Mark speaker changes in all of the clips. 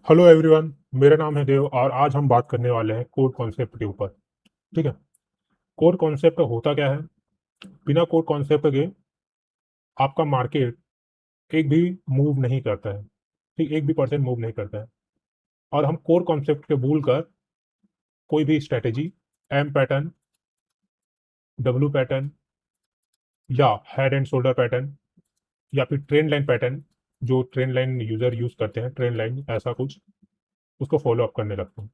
Speaker 1: Hello everyone. मेरा नाम है देव और आज हम बात करने वाले हैं कोड कॉन्सेप्ट के ऊपर। ठीक है। कोड कॉन्सेप्ट होता क्या है? बिना कोड कॉन्सेप्ट के आपका मार्केट एक भी मूव नहीं करता है। ठीक, 1 भी % मूव नहीं करता है। और हम कोड कॉन्सेप्ट के भूल कर कोई भी strategy, M pattern, W pattern या हेड एंड शोल्डर पैटर्न या फिर ट्रेंड लाइन पैटर्न, जो ट्रेंड लाइन यूजर यूज करते हैं, ट्रेंड लाइन ऐसा कुछ, उसको फॉलो अप करने लगते हैं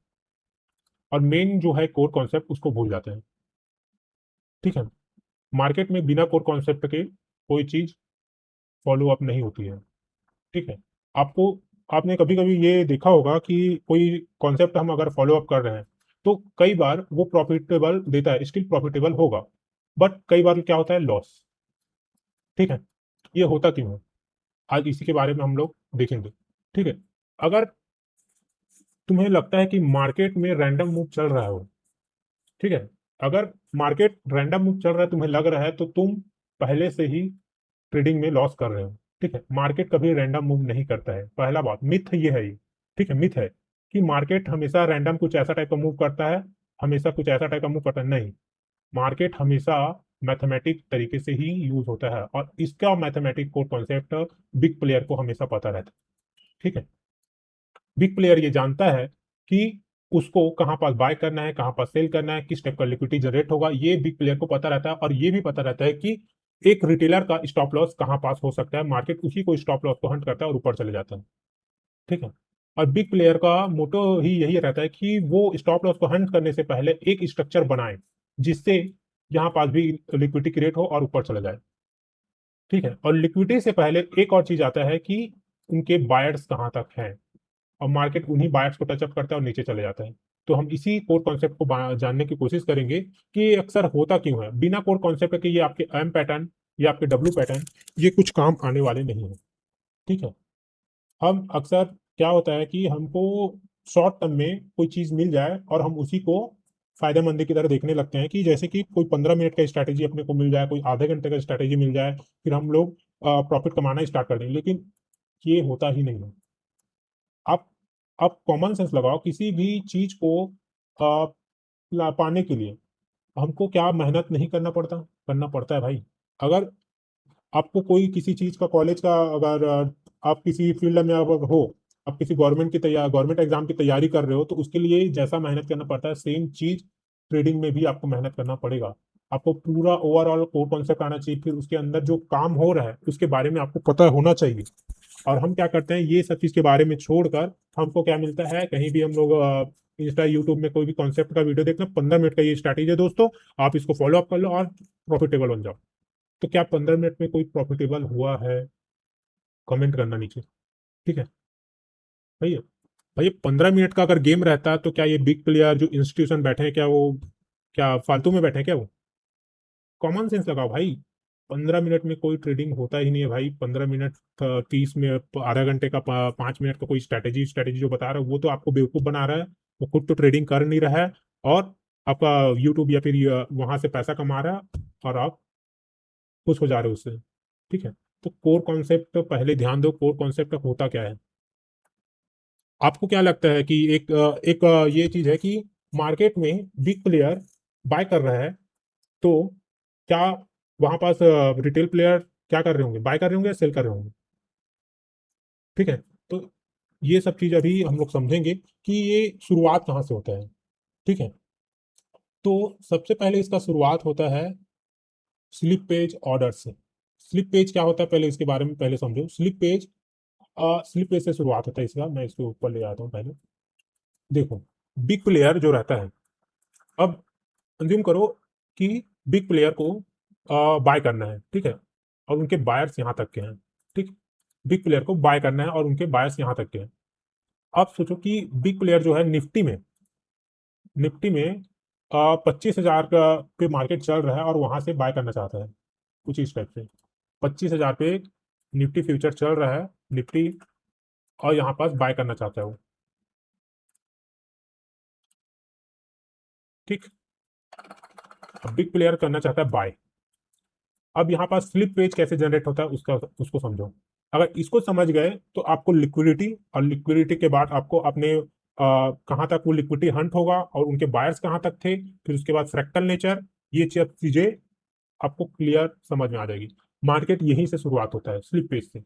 Speaker 1: और मेन जो है कोड कॉन्सेप्ट उसको भूल जाते हैं। ठीक है। मार्केट में बिना कोर कॉन्सेप्ट के कोई चीज फॉलो अप नहीं होती है। ठीक है। आपको आपने कभी कभी ये देखा होगा कि कोई कॉन्सेप्ट हम अगर फॉलो अप कर रहे हैं तो कई बार वो प्रॉफिटेबल देता है, स्टिल प्रॉफिटेबल होगा, बट कई बार क्या होता है, लॉस। ठीक है। ये होता क्यों है, आज इसी के बारे में हम लोग देखेंगे। ठीक है। अगर तुम्हें लगता है कि मार्केट में रैंडम मूव चल रहा हो, ठीक है, अगर मार्केट रैंडम मूव चल रहा है, तुम्हें लग रहा है, तो तुम पहले से ही ट्रेडिंग में लॉस कर रहे हो। ठीक है। मार्केट कभी रैंडम मूव नहीं करता है, पहला बात, मिथ ये है ये। ठीक है, मिथ है कि मार्केट हमेशा रैंडम कुछ ऐसा टाइप का मूव करता है, हमेशा कुछ ऐसा टाइप का मूव करता है, नहीं। मार्केट हमेशा मैथमेटिक तरीके से ही यूज होता है और इसका मैथमेटिक को कॉन्सेप्ट बिग प्लेयर को हमेशा पता रहता है। ठीक है। बिग प्लेयर ये जानता है कि उसको कहाँ पास बाय करना है, कहाँ पास सेल करना है, किस टाइप का लिक्विडिटी जनरेट होगा, ये बिग प्लेयर को पता रहता है। और ये भी पता रहता है कि एक रिटेलर का स्टॉप लॉस कहाँ पास हो सकता है, मार्केट उसी को स्टॉप लॉस को हंट करता है और ऊपर चले जाता है। ठीक है। और बिग प्लेयर का मोटो ही यही रहता है कि वो स्टॉप लॉस को हंट करने से पहले एक स्ट्रक्चर बनाए जिससे यहाँ पास भी लिक्विडिटी क्रिएट हो और ऊपर चला जाए। ठीक है। और लिक्विडिटी से पहले एक और चीज आता है कि उनके बायर्स कहाँ तक हैं, और मार्केट उन्हीं बायर्स को टचअप करता है और नीचे चले जाता है। तो हम इसी कोर कॉन्सेप्ट को जानने की कोशिश करेंगे कि ये अक्सर होता क्यों है। बिना कोर कॉन्सेप्ट के ये आपके एम पैटर्न या आपके डब्ल्यू पैटर्न ये कुछ काम आने वाले नहीं है। ठीक है। हम अक्सर क्या होता है कि हमको शॉर्ट टर्म में कोई चीज मिल जाए और हम उसी को फायदेमंदी की तरह देखने लगते हैं, कि जैसे कि कोई 15 मिनट का स्ट्रैटेजी अपने को मिल जाए, कोई आधे घंटे का स्ट्रैटेजी मिल जाए, फिर हम लोग प्रॉफिट कमाना स्टार्ट कर दें, लेकिन ये होता ही नहीं है। आप आप कॉमन सेंस लगाओ, किसी भी चीज को पाने के लिए हमको क्या मेहनत नहीं करना पड़ता, करना पड़ता है भाई। अगर आपको कोई किसी चीज का, कॉलेज का, अगर आप किसी फील्ड में अगर हो, आप किसी गवर्नमेंट एग्जाम की तैयारी कर रहे हो, तो उसके लिए जैसा मेहनत करना पड़ता है, सेम चीज ट्रेडिंग में भी आपको मेहनत करना पड़ेगा। आपको पूरा ओवरऑल कोर कॉन्सेप्ट आना चाहिए, फिर उसके अंदर जो काम हो रहा है उसके बारे में आपको पता होना चाहिए। और हम क्या करते हैं, ये सब चीज के बारे में छोड़कर हमको क्या मिलता है, कहीं भी हम लोग इंस्टा यूट्यूब में कोई भी कॉन्सेप्ट का वीडियो देखना, 15 मिनट का ये स्ट्रैटेजी है दोस्तों, आप इसको फॉलो अप कर लो और प्रॉफिटेबल बन जाओ। तो क्या 15 मिनट में कोई प्रॉफिटेबल हुआ है? कमेंट करना नीचे। ठीक है। भैया, भैया 15 मिनट का अगर गेम रहता है तो क्या ये बिग प्लेयर जो इंस्टीट्यूशन बैठे हैं, क्या वो क्या फालतू में बैठे हैं क्या वो? कॉमन सेंस लगाओ भाई। 15 मिनट में कोई ट्रेडिंग होता ही नहीं है भाई। 15 मिनट, 30 मिनट, आधा घंटे का, 5 मिनट का कोई स्ट्रैटेजी स्ट्रैटेजी जो बता रहा है वो तो आपको बेवकूफ बना रहा है। वो खुद तो ट्रेडिंग कर नहीं रहा है और आपका यूट्यूब या फिर वहां से पैसा कमा रहा है और आप खुश हो जा रहे हो उससे। ठीक है। तो कोर कॉन्सेप्ट पहले ध्यान दो, कोर कॉन्सेप्ट होता क्या है। आपको क्या लगता है कि ये चीज है कि मार्केट में बिग प्लेयर बाय कर रहा है, तो क्या वहां पास रिटेल प्लेयर क्या कर रहे होंगे, बाय कर रहे होंगे या सेल कर रहे होंगे? ठीक है। तो ये सब चीज अभी हम लोग समझेंगे कि ये शुरुआत कहाँ से होता है। ठीक है। तो सबसे पहले इसका शुरुआत होता है स्लिप पेज ऑर्डर से। स्लिप पेज क्या होता है, पहले इसके बारे में पहले समझो। स्लिप पेज से शुरुआत होता है इसका। मैं इसको ऊपर ले आता हूँ पहले। देखो, बिग प्लेयर जो रहता है, अब कंज्यूम करो कि बिग प्लेयर को बाय करना है, ठीक है, और उनके बायर्स यहाँ तक के हैं। ठीक। बिग प्लेयर को बाय करना है और उनके बायर्स यहाँ तक के हैं। आप सोचो कि बिग प्लेयर जो है निफ्टी में 25,000 का पे मार्केट चल रहा है और वहां से बाय करना चाहता है, कुछ इस टाइप से। 25,000 पे निफ्टी फ्यूचर चल रहा है, निफ्टी, और यहाँ पास बाय करना चाहता है वो। ठीक। अब बिग प्लेयर करना चाहता है बाय। अब यहाँ पास स्लिप पेज कैसे जनरेट होता है उसका उसको समझो। अगर इसको समझ गए तो आपको लिक्विडिटी, और लिक्विडिटी के बाद आपको अपने कहाँ तक वो लिक्विडिटी हंट होगा और उनके बायर्स कहाँ तक थे, फिर उसके बाद फ्रैक्टल नेचर, ये चीजें आपको क्लियर समझ में आ जाएगी। मार्केट यहीं से शुरुआत होता है, स्लिप पेज से।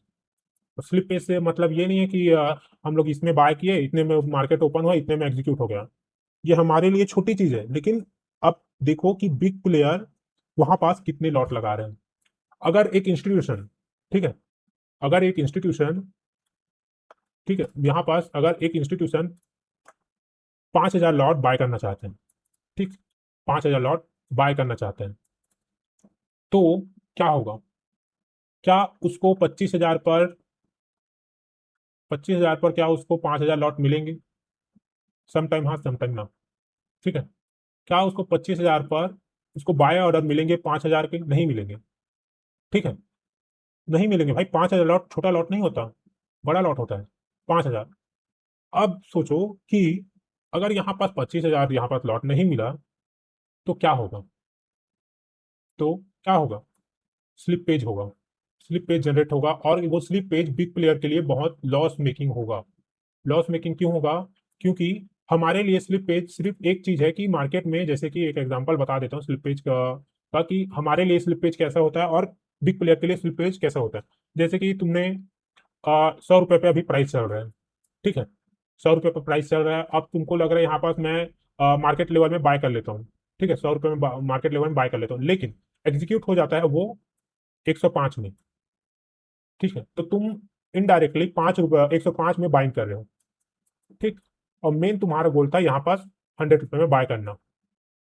Speaker 1: स्लिप पेज से मतलब ये नहीं है कि हम लोग इसमें बाय किए, इतने में मार्केट ओपन हुआ, इतने में एग्जीक्यूट हो गया। ये हमारे लिए छोटी चीज है, लेकिन अब देखो कि बिग प्लेयर वहां पास कितने लॉट लगा रहे हैं। अगर एक इंस्टीट्यूशन, ठीक है, अगर एक इंस्टीट्यूशन, ठीक है, यहाँ पास अगर एक इंस्टीट्यूशन 5,000 लॉट बाय करना चाहते हैं, ठीक, 5,000 लॉट बाय करना चाहते हैं, तो क्या होगा? क्या उसको 25,000 पर क्या उसको 5,000 लॉट मिलेंगे? समटाइम हाँ, समटाइम ना। ठीक है, क्या उसको 25,000 पर उसको बाय ऑर्डर मिलेंगे 5,000 के? नहीं मिलेंगे। ठीक है, नहीं मिलेंगे भाई। 5,000 लॉट छोटा लॉट नहीं होता, बड़ा लॉट होता है 5,000। अब सोचो कि अगर यहाँ पास 25,000 यहाँ पास लॉट नहीं मिला तो क्या होगा? तो क्या होगा? स्लिप पेज होगा, स्लिप पेज जनरेट होगा, और वो स्लिप पेज बिग प्लेयर के लिए बहुत लॉस मेकिंग होगा। लॉस मेकिंग क्यों होगा? क्योंकि हमारे लिए स्लिप पेज सिर्फ एक चीज है कि मार्केट में, जैसे कि एक एग्जांपल बता देता हूँ स्लिप पेज का कि हमारे लिए स्लिप पेज कैसा होता है और बिग प्लेयर के लिए स्लिप पेज कैसा होता है। जैसे कि तुमने 100 रुपये पे अभी प्राइस चल रहा है, ठीक है, 100 रुपये पे प्राइस चल रहा है। अब तुमको लग रहा है यहाँ पास मैं मार्केट लेवल में बाय कर लेता हूँ, ठीक है, 100 रुपये में मार्केट लेवल में बाय कर लेता हूँ, लेकिन एग्जीक्यूट हो जाता है वो 105 में। ठीक है, तो तुम इनडायरेक्टली 5 रुपये 105 में बाइंग कर रहे हो, ठीक। और मेन तुम्हारा गोल था यहाँ पास 100 रुपये में बाय करना,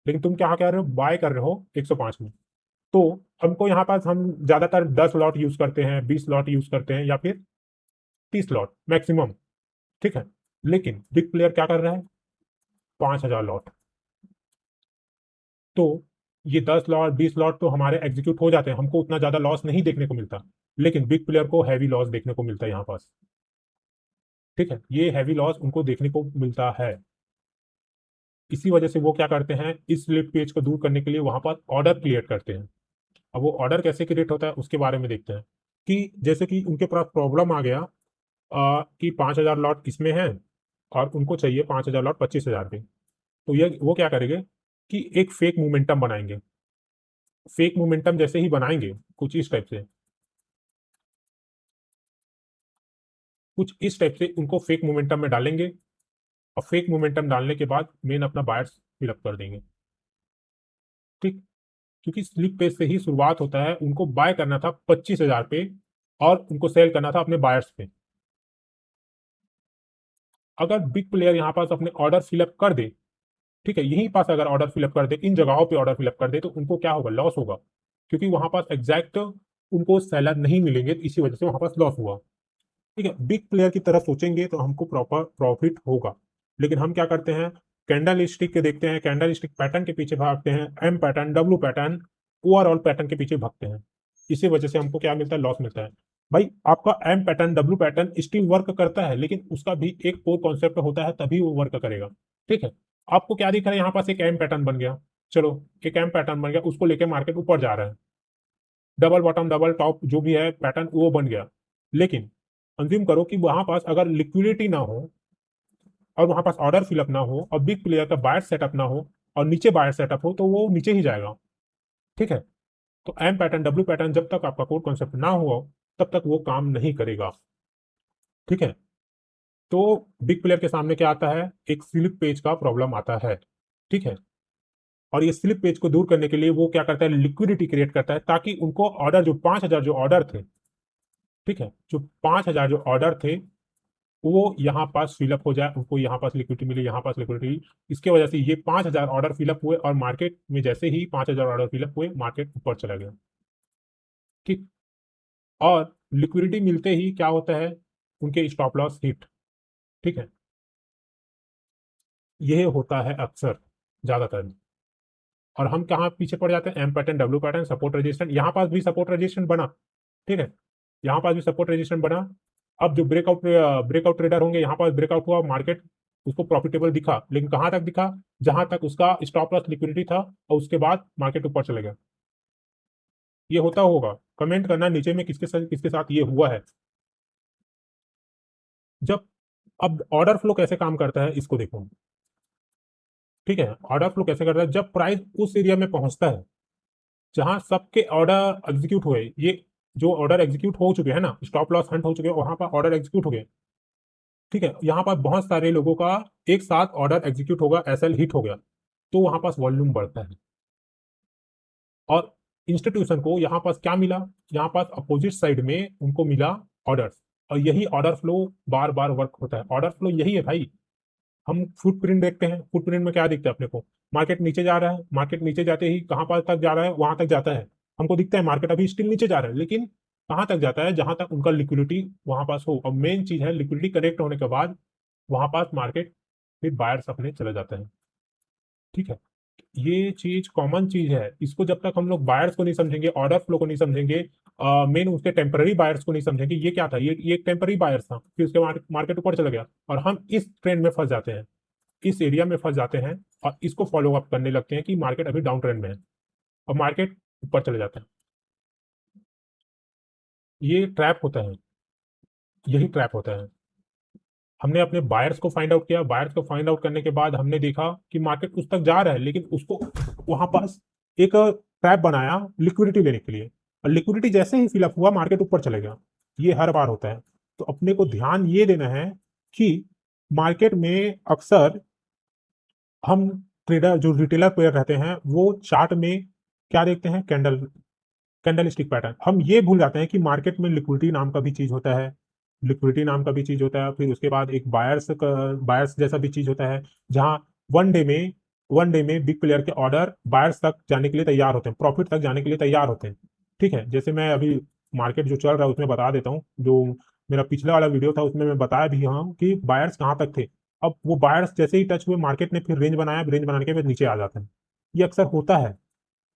Speaker 1: लेकिन तुम क्या कह रहे हो? बाय कर रहे हो 105 में। तो हमको यहाँ पास, हम ज्यादातर 10 लॉट यूज करते हैं, 20 लॉट यूज करते हैं, या फिर 30 लॉट मैक्सिमम, ठीक है। लेकिन बिग प्लेयर क्या कर रहा है? 5,000 लॉट। तो ये 10 लॉट 20 लॉट तो हमारे एग्जीक्यूट हो जाते हैं, हमको उतना ज्यादा लॉस नहीं देखने को मिलता, लेकिन बिग प्लेयर को हैवी लॉस देखने को मिलता है यहाँ पास। ठीक है, ये हैवी लॉस उनको देखने को मिलता है। इसी वजह से वो क्या करते हैं, इस स्लिप पेज को दूर करने के लिए वहां पर ऑर्डर क्रिएट करते हैं। अब वो ऑर्डर कैसे क्रिएट होता है उसके बारे में देखते हैं। कि जैसे कि उनके पास प्रॉब्लम आ गया कि 5,000 लॉट इसमें है और उनको चाहिए 5,000 लॉट 25,000 पे। तो ये वो क्या करेंगे कि एक फेक मोमेंटम बनाएंगे। फेक मोमेंटम जैसे ही बनाएंगे, कुछ इस टाइप से, कुछ इस टाइप से उनको फेक मोमेंटम में डालेंगे, और फेक मोमेंटम डालने के बाद मेन अपना बायर्स फिलअप कर देंगे, ठीक। क्योंकि स्लिप पेज से ही शुरुआत होता है, उनको बाय करना था 25,000 पे और उनको सेल करना था अपने बायर्स पे। अगर बिग प्लेयर यहाँ पास अपने ऑर्डर फिलअप कर दे, ठीक है, यहीं पास अगर ऑर्डर फिलअप कर दे, इन जगहों पे ऑर्डर फिलअप कर दे, तो उनको क्या होगा? लॉस होगा, क्योंकि वहां पास एग्जैक्ट उनको सेलर नहीं मिलेंगे, इसी वजह से वहां पास लॉस हुआ। ठीक है, बिग प्लेयर की तरफ सोचेंगे तो हमको प्रॉपर प्रॉफिट होगा, लेकिन हम क्या करते हैं? कैंडल स्टिक के देखते हैं, कैंडल स्टिक पैटर्न के पीछे भागते हैं, M pattern, W pattern, overall pattern के पीछे भागते हैं। इसी वजह से हमको क्या मिलता है? लॉस मिलता है। भाई आपका M pattern, W pattern still work करता है, लेकिन उसका भी एक कोर कॉन्सेप्ट होता है, तभी वो वर्क करेगा। ठीक है, आपको क्या दिख रहा है? यहाँ पास एक एम पैटर्न बन गया, चलो, एक एम पैटर्न बन गया, उसको लेके मार्केट ऊपर जा रहा है, डबल बॉटम डबल टॉप जो भी है पैटर्न वो बन गया। लेकिन अंज्यूम करो कि वहां पास अगर लिक्विडिटी ना हो और वहां पास ऑर्डर फिलअप ना हो और बिग प्लेयर का बायर सेटअप ना हो और नीचे बायर सेटअप हो, तो वो नीचे ही जाएगा। ठीक है, तो एम पैटर्न, डब्ल्यू पैटर्न जब तक आपका कोड कॉन्सेप्ट ना हो तब तक वो काम नहीं करेगा। ठीक है, तो बिग प्लेयर के सामने क्या आता है? एक स्लिप पेज का प्रॉब्लम आता है। ठीक है, और ये स्लिप पेज को दूर करने के लिए वो क्या करता है? लिक्विडिटी क्रिएट करता है, ताकि उनको ऑर्डर जो 5,000 जो ऑर्डर थे, ठीक है, जो 5,000 जो ऑर्डर थे वो यहाँ पास फिलअप हो जाए, उनको यहाँ पास लिक्विडिटी मिले, यहाँ पास लिक्विडिटी। इसके वजह से ये 5,000 ऑर्डर फिलअप हुए, और मार्केट में जैसे ही 5,000 ऑर्डर फिलअप हुए, मार्केट ऊपर चला गया। ठीक, और लिक्विडिटी मिलते ही क्या होता है? उनके स्टॉप लॉस हिट। ठीक है, यह होता है अक्सर, ज्यादातर। और हम कहाँ पीछे पड़ जाते हैं? M pattern, W pattern, support resistance, यहाँ पास भी सपोर्ट रेजिस्टेंस बना, ठीक है, यहाँ पास भी सपोर्ट रेजिस्टेंस बना। अब जो ब्रेकआउट ब्रेकआउट ट्रेडर होंगे, यहाँ पास ब्रेकआउट हुआ, मार्केट उसको प्रॉफिटेबल दिखा, लेकिन कहाँ तक दिखा? जहां तक उसका स्टॉप लॉस लिक्विडिटी था, और उसके बाद मार्केट ऊपर चले गया। ये होता होगा, कमेंट करना नीचे में किसके साथ ये हुआ है। जब अब ऑर्डर फ्लो कैसे काम करता है इसको देखो। ठीक है, ऑर्डर फ्लो कैसे करता है, जब प्राइस उस एरिया में पहुंचता है जहां सबके ऑर्डर एग्जीक्यूट हुए, ये जो ऑर्डर एग्जीक्यूट हो चुके हैं ना, स्टॉप लॉस हंट हो चुके हैं, वहां पर ऑर्डर एग्जीक्यूट हो गए। ठीक है, यहाँ पर बहुत सारे लोगों का एक साथ ऑर्डर एग्जीक्यूट होगा, एसएल हिट हो गया, तो वहां पास वॉल्यूम बढ़ता है। और इंस्टीट्यूशन को यहाँ पास क्या मिला, यहाँ पास अपोजिट साइड में उनको मिला ऑर्डर्स, और यही ऑर्डर फ्लो बार बार वर्क होता है। ऑर्डर फ्लो यही है भाई। हम फुटप्रिंट देखते हैं, फुटप्रिंट में क्या दिखता है अपने को, मार्केट नीचे जा रहा है, मार्केट नीचे जाते ही कहाँ पर तक जा रहा है, वहां तक जाता है। हमको दिखता है मार्केट अभी स्टिल नीचे जा रहा है, लेकिन कहाँ तक जाता है, जहां तक उनका लिक्विडिटी वहां पास हो। और मेन चीज है लिक्विडिटी करेक्ट होने के बाद वहां पास मार्केट फिर बायर्स अपने चले जाते हैं। ठीक है, ये चीज कॉमन चीज है, इसको जब तक हम लोग बायर्स को नहीं समझेंगे, ऑर्डर फ्लो को नहीं समझेंगे, मेन उसके टेम्पररी बायर्स को नहीं समझेंगे, ये क्या था, ये एक टेम्पररी बायर्स था, फिर उसके मार्केट ऊपर चला गया, और हम इस ट्रेंड में फंस जाते हैं, इस एरिया में फंस जाते हैं, और इसको फॉलो अप करने लगते हैं कि मार्केट अभी डाउन ट्रेंड में है, और मार्केट ऊपर चले जाता है। ये ट्रैप होता है, यही ट्रैप होता है। हमने अपने बायर्स को फाइंड आउट किया, बायर्स को फाइंड आउट करने के बाद हमने देखा कि मार्केट उस तक जा रहा है, लेकिन उसको वहां पास एक ट्रैप बनाया लिक्विडिटी लेने के लिए, और लिक्विडिटी जैसे ही फिलअप हुआ मार्केट ऊपर चले गया। ये हर बार होता है। तो अपने को ध्यान ये देना है कि मार्केट में अक्सर हम ट्रेडर जो रिटेलर प्लेयर रहते हैं वो चार्ट में क्या देखते हैं, कैंडल, कैंडल स्टिक पैटर्न। हम ये भूल जाते हैं कि मार्केट में लिक्विडिटी नाम का भी चीज होता है, लिक्विडिटी नाम का भी चीज होता है, फिर उसके बाद एक बायर्स बायर्स जैसा भी चीज होता है, जहां वन डे में वन डे में बिग प्लेयर के ऑर्डर बायर्स तक जाने के लिए तैयार होते हैं, प्रॉफिट तक जाने के लिए तैयार होते हैं। ठीक है, जैसे मैं अभी मार्केट जो चल रहा है उसमें बता देता हूँ, जो मेरा पिछला वाला वीडियो था उसमें मैं बताया भी हूँ कि बायर्स कहाँ तक थे। अब वो बायर्स जैसे ही टच हुए मार्केट ने फिर रेंज बनाया, रेंज बनाने के बाद नीचे आ जाते हैं। ये अक्सर होता है,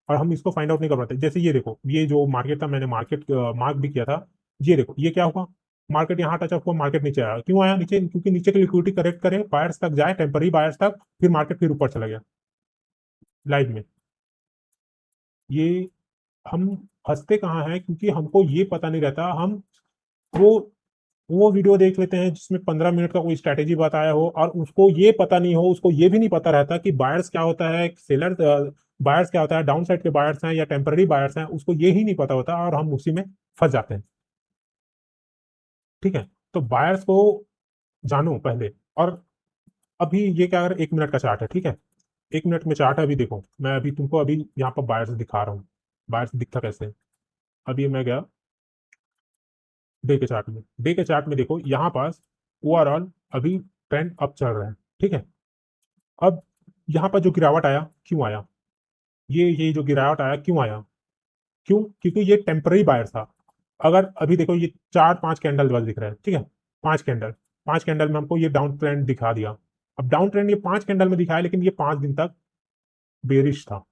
Speaker 1: और हम इसको फाइंड आउट नहीं कर पाते। जैसे ये देखो, ये जो मार्केट था, मैंने मार्केट मार्क भी किया था, ये देखो ये क्या हुआ, मार्केट यहाँ टच हुआ, मार्केट नीचे आया, क्यों आया नीचे, क्योंकि नीचे की लिक्विडिटी करेक्ट करे, बायर्स तक जाए, टेम्पररी बायर्स तक, फिर मार्केट फिर ऊपर चला गया लाइव में। ये हम फंसते कहाँ हैं, क्योंकि हमको ये पता नहीं रहता। हम वो वो वीडियो देख लेते हैं जिसमें 15 मिनट का कोई स्ट्रैटेजी बताया हो, और उसको ये पता नहीं हो, उसको ये भी नहीं पता रहता कि बायर्स क्या होता है, सेलर बायर्स क्या होता है, डाउन साइड के बायर्स हैं या टेम्पररी बायर्स हैं, उसको ये ही नहीं पता होता, और हम उसी में फंस जाते हैं। ठीक है, तो बायर्स को जानो पहले। और अभी ये क्या, अगर 1 मिनट का चार्ट है, ठीक है, 1 मिनट में चार्ट है, अभी देखो मैं अभी तुमको अभी यहाँ पर बायर्स दिखा रहा हूँ, बायर्स दिखता कैसे है। अभी मैं गया डे के चार्ट में, डे के चार्ट में देखो यहाँ पास ओवरऑल अभी ट्रेंड अप चल रहा है। ठीक है, अब यहाँ पर जो गिरावट आया, क्यों आया, ये जो गिरावट आया क्यों आया, क्यों, क्योंकि ये टेम्पररी बायर था। अगर अभी देखो ये 4-5 कैंडल बस दिख रहा है, ठीक है, 5 कैंडल, 5 कैंडल में हमको ये डाउन ट्रेंड दिखा दिया। अब डाउन ट्रेंड ये 5 कैंडल में दिखाया, लेकिन ये 5 दिन तक बेरिश था।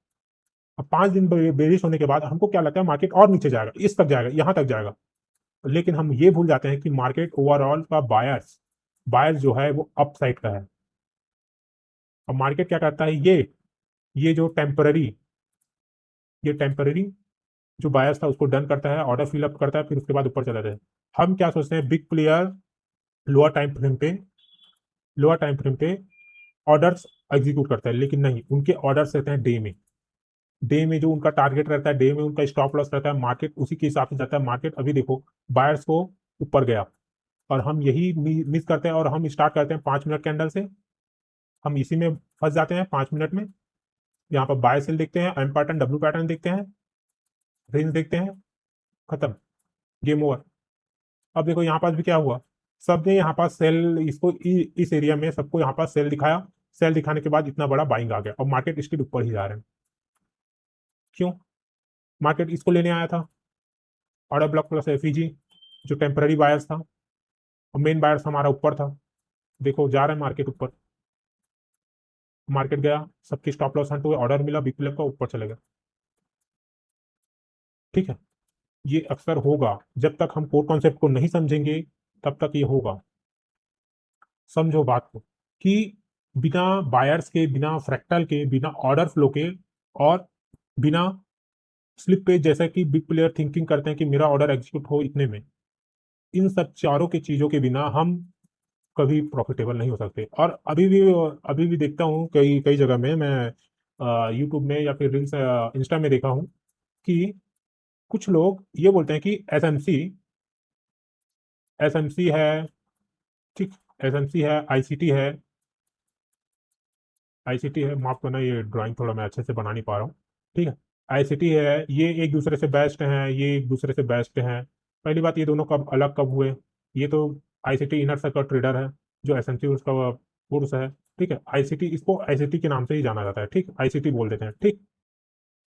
Speaker 1: अब 5 दिन बेरिश होने के बाद हमको क्या लगता है मार्केट और नीचे जाएगा, इस तक जाएगा, यहाँ तक जाएगा। लेकिन हम ये भूल जाते हैं कि मार्केट ओवरऑल का बायर्स बायर्स जो है वो अप साइड का है। और मार्केट क्या करता है, ये जो टेम्पररी, ये टेम्पररी जो बायर्स था उसको डन करता है, ऑर्डर फिल अप करता है, फिर उसके बाद ऊपर चला जाता है। हम क्या सोचते हैं, big player lower time frame पे, लोअर टाइम फ्रेम पे ऑर्डर्स एग्जीक्यूट करता है, लेकिन नहीं, उनके ऑर्डर्स रहते हैं डे में। डे में जो उनका टारगेट रहता है, डे में उनका स्टॉप लॉस रहता है, मार्केट उसी के हिसाब से जाता है। मार्केट अभी देखो बायर्स को ऊपर गया, और हम यही मिस करते हैं, और हम स्टार्ट करते हैं 5 मिनट कैंडल से, हम इसी में फंस जाते हैं 5 मिनट में। यहाँ पर बाय सेल देखते हैं, एम पैटर्न, डब्ल्यू पैटर्न देखते हैं, रेंज देखते हैं, खत्म, गेम ओवर। अब देखो यहाँ पास भी क्या हुआ, सबने यहाँ पास सेल, इसको इस एरिया में सबको यहाँ पास सेल दिखाया, सेल दिखाने के बाद इतना बड़ा बाइंग आ गया, और मार्केट स्टिल ऊपर ही जा रहे हैं। क्यों, मार्केट इसको लेने आया था, ऑर्डर ब्लॉक प्लस एफईजी जो टेम्पररी बायर्स था, और मेन बायर्स हमारा ऊपर था। देखो जा रहा है मार्केट ऊपर, मार्केट गया, सबकी स्टॉप लॉस हंट हुए, ऑर्डर मिला, बिग प्लेयर का ऊपर चले गया। ठीक है, ये अक्सर होगा, जब तक हम कोर कॉन्सेप्ट को नहीं समझेंगे तब तक ये होगा। समझो बात को, कि बिना बायर्स के, बिना फ्रैक्टल के, बिना ऑर्डर फ्लो के, और बिना स्लिप पे, जैसा कि बिग प्लेयर थिंकिंग करते हैं कि मेरा ऑर्डर एग्जीक्यूट हो इतने में, इन सब चारों की चीजों के बिना हम कभी प्रॉफिटेबल नहीं हो सकते। और अभी भी देखता हूँ कई कई जगह में, मैं यूट्यूब में या फिर रील्स इंस्टा में देखा हूँ कि कुछ लोग ये बोलते हैं कि एसएमसी है, ठीक, एसएमसी है, आईसीटी है, माफ करना ये ड्राइंग थोड़ा मैं अच्छे से बना नहीं पा रहा हूँ, ठीक है। आईसीटी है, ये एक दूसरे से बेस्ट हैं, ये एक दूसरे से बेस्ट हैं। पहली बात, ये दोनों कब हुए? ये तो आईसीटी इनर सर्कल ट्रेडर है, जो एसएमसी उसका कोर्स है, ठीक है। आईसीटी, इसको आईसीटी के नाम से ही जाना जाता है, ठीक, आईसीटी बोल देते हैं, ठीक।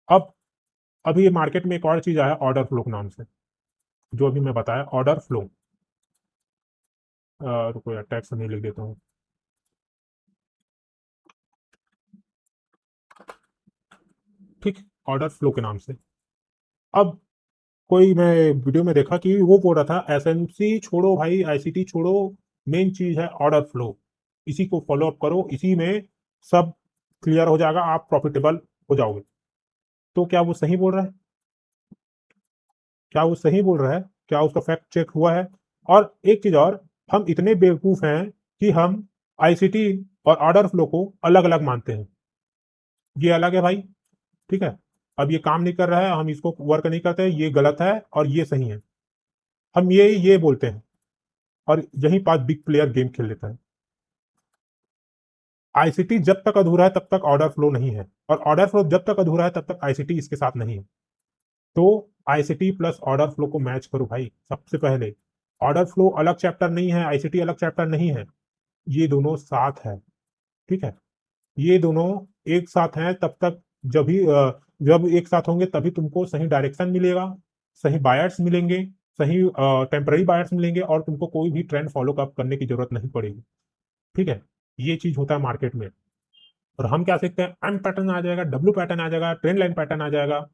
Speaker 1: अब अभी ये मार्केट में एक और चीज आया ऑर्डर फ्लो के नाम से, जो अभी मैं बताया ऑर्डर फ्लो। रुको यार, टैक्स नहीं लिख देता हूँ। ठीक, ऑर्डर फ्लो के नाम से। अब कोई मैं वीडियो में देखा कि वो बोल रहा था एसएमसी छोड़ो भाई, आईसीटी छोड़ो, मेन चीज है ऑर्डर फ्लो, इसी को फॉलो अप करो, इसी में सब क्लियर हो जाएगा, आप प्रॉफिटेबल हो जाओगे। तो क्या वो सही बोल रहा है? क्या वो सही बोल रहा है? क्या उसका फैक्ट चेक हुआ है? और एक चीज और, हम इतने बेवकूफ हैं कि हम आईसीटी और ऑर्डर फ्लो को अलग अलग मानते हैं। ये अलग है भाई, ठीक है, अब ये काम नहीं कर रहा है, हम इसको वर्क नहीं करते, ये गलत है और ये सही है, हम ये बोलते हैं। और यही पास बिग प्लेयर गेम खेल लेता है। आईसीटी जब तक अधूरा है तब तक ऑर्डर फ्लो नहीं है, और ऑर्डर फ्लो जब तक अधूरा है तब तक आईसीटी इसके साथ नहीं है। तो आईसीटी प्लस ऑर्डर फ्लो को मैच करो भाई सबसे पहले। ऑर्डर फ्लो अलग चैप्टर नहीं है, आईसीटी अलग चैप्टर नहीं है, ये दोनों साथ है, ठीक है। ये दोनों एक साथ हैं तब तक, जब भी जब एक साथ होंगे तभी तुमको सही डायरेक्शन मिलेगा, सही बायर्स मिलेंगे, सही टेम्पररी बायर्स मिलेंगे, और तुमको कोई भी ट्रेंड फॉलो अप करने की जरूरत नहीं पड़ेगी, ठीक है। ये चीज होता है मार्केट में। और हम क्या सीखते हैं, एम पैटर्न आ जाएगा, डब्ल्यू पैटर्न आ जाएगा, ट्रेंड लाइन पैटर्न आ जाएगा,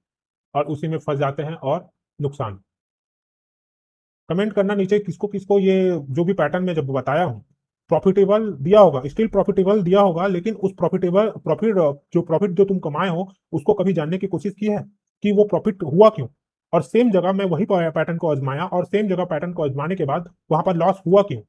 Speaker 1: और उसी में फंस जाते हैं और नुकसान। कमेंट करना नीचे किसको किसको ये जो भी पैटर्न में जब बताया हूँ प्रॉफिटेबल दिया होगा, स्टिल प्रॉफिटेबल दिया होगा, लेकिन उस प्रॉफिट जो तुम कमाए हो उसको कभी जानने की कोशिश की है कि वो प्रॉफिट हुआ क्यों? और सेम जगह मैं वही पैटर्न को आजमाया, और सेम जगह पैटर्न को आजमाने के बाद वहां पर लॉस हुआ क्यों?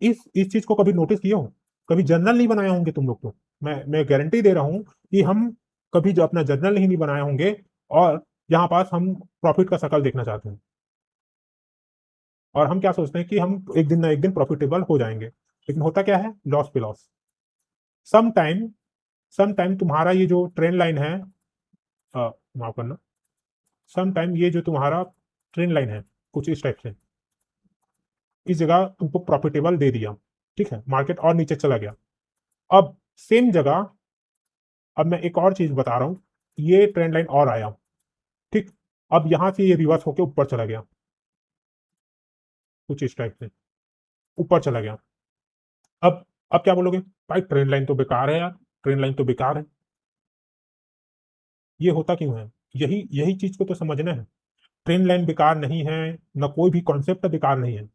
Speaker 1: इस चीज को कभी नोटिस किए हो? कभी जर्नल नहीं बनाया होंगे तुम लोग तो, मैं गारंटी दे रहा हूँ कि हम कभी जो अपना जर्नल नहीं बनाए होंगे, और यहाँ पास हम प्रॉफिट का शकल देखना चाहते हैं, और हम क्या सोचते हैं कि हम एक दिन ना एक दिन प्रॉफिटेबल हो जाएंगे, लेकिन होता क्या है, लॉस पे loss. Some time some time तुम्हारा ये जो ट्रेंड लाइन है, माफ करना, सम टाइम ये जो तुम्हारा ट्रेंड लाइन है कुछ इस टाइप से, इस जगह तुमको प्रॉफिटेबल दे दिया, ठीक है, मार्केट और नीचे चला गया। अब सेम जगह, अब मैं एक और चीज बता रहा हूं, ये ट्रेंड लाइन और आया, ठीक, अब यहां से ये रिवर्स होकर ऊपर चला गया, कुछ इस टाइप से ऊपर चला गया। अब क्या बोलोगे, भाई ट्रेंड लाइन तो बेकार है यार, ट्रेंड लाइन तो बेकार है। ये होता क्यों है? यही यही चीज को तो समझना है। ट्रेंड लाइन बेकार नहीं है, ना कोई भी कॉन्सेप्ट बेकार नहीं है।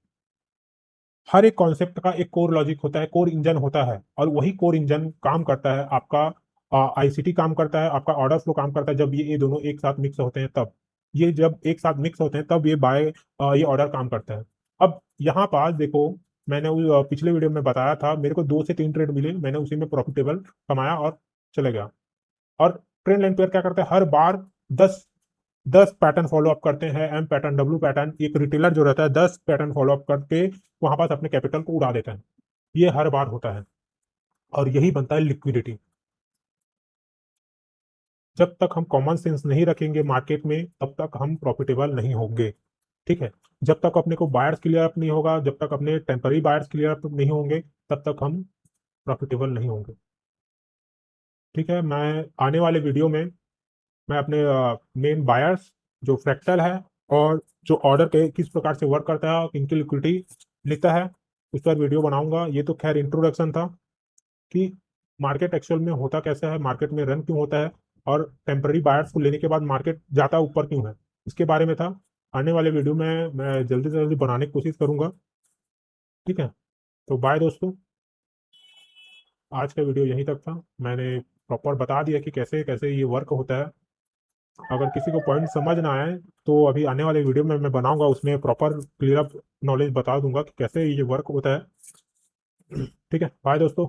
Speaker 1: हर एक कॉन्सेप्ट का एक कोर लॉजिक होता है, कोर इंजन होता है, और वही कोर इंजन काम करता है आपका, आईसीटी काम करता है, आपका ऑर्डर फ्लो काम करता है, जब ये दोनों एक साथ मिक्स होते हैं तब, ये जब एक साथ मिक्स होते हैं तब ये ऑर्डर काम करता है। अब यहाँ पास देखो, मैंने पिछले वीडियो में बताया था, मेरे को 2 से 3 ट्रेड मिले, मैंने उसी में प्रॉफिटेबल कमाया और चले गया। और ट्रेंड लाइन पेयर क्या करते हैं, हर बार 10 10 पैटर्न फॉलो अप करते हैं, एम पैटर्न, डब्ल्यू पैटर्न, एक रिटेलर जो रहता है 10 पैटर्न फॉलो अप करके वहां पास अपने कैपिटल को उड़ा देता है। ये हर बार होता है, और यही बनता है लिक्विडिटी। जब तक हम कॉमन सेंस नहीं रखेंगे मार्केट में तब तक हम प्रॉफिटेबल नहीं होंगे, ठीक है। जब तक अपने को बायर्स क्लियर अप नहीं होगा, जब तक अपने टेम्पररी बायर्स क्लियर अप नहीं होंगे, तब तक हम प्रॉफिटेबल नहीं होंगे, ठीक है। मैं आने वाले वीडियो में मैं अपने मेन बायर्स जो फ्रैक्टल है, और जो ऑर्डर के किस प्रकार से वर्क करता है और इनकी लिक्विडिटी लेता है, उस पर वीडियो बनाऊंगा। ये तो खैर इंट्रोडक्शन था कि मार्केट एक्चुअल में होता कैसा है, मार्केट में रन क्यों होता है, और टेम्पररी बायर्स को लेने के बाद मार्केट जाता ऊपर क्यों है, इसके बारे में था। आने वाले वीडियो में मैं जल्दी से जल्दी बनाने की कोशिश करूंगा, ठीक है। तो बाय दोस्तों, आज का वीडियो यहीं तक था, मैंने प्रॉपर बता दिया कि कैसे कैसे ये वर्क होता है। अगर किसी को पॉइंट समझ ना आए तो अभी आने वाले वीडियो में मैं बनाऊंगा, उसमें प्रॉपर क्लियर अप नॉलेज बता दूंगा कि कैसे ये वर्क होता है। ठीक है, बाय दोस्तों।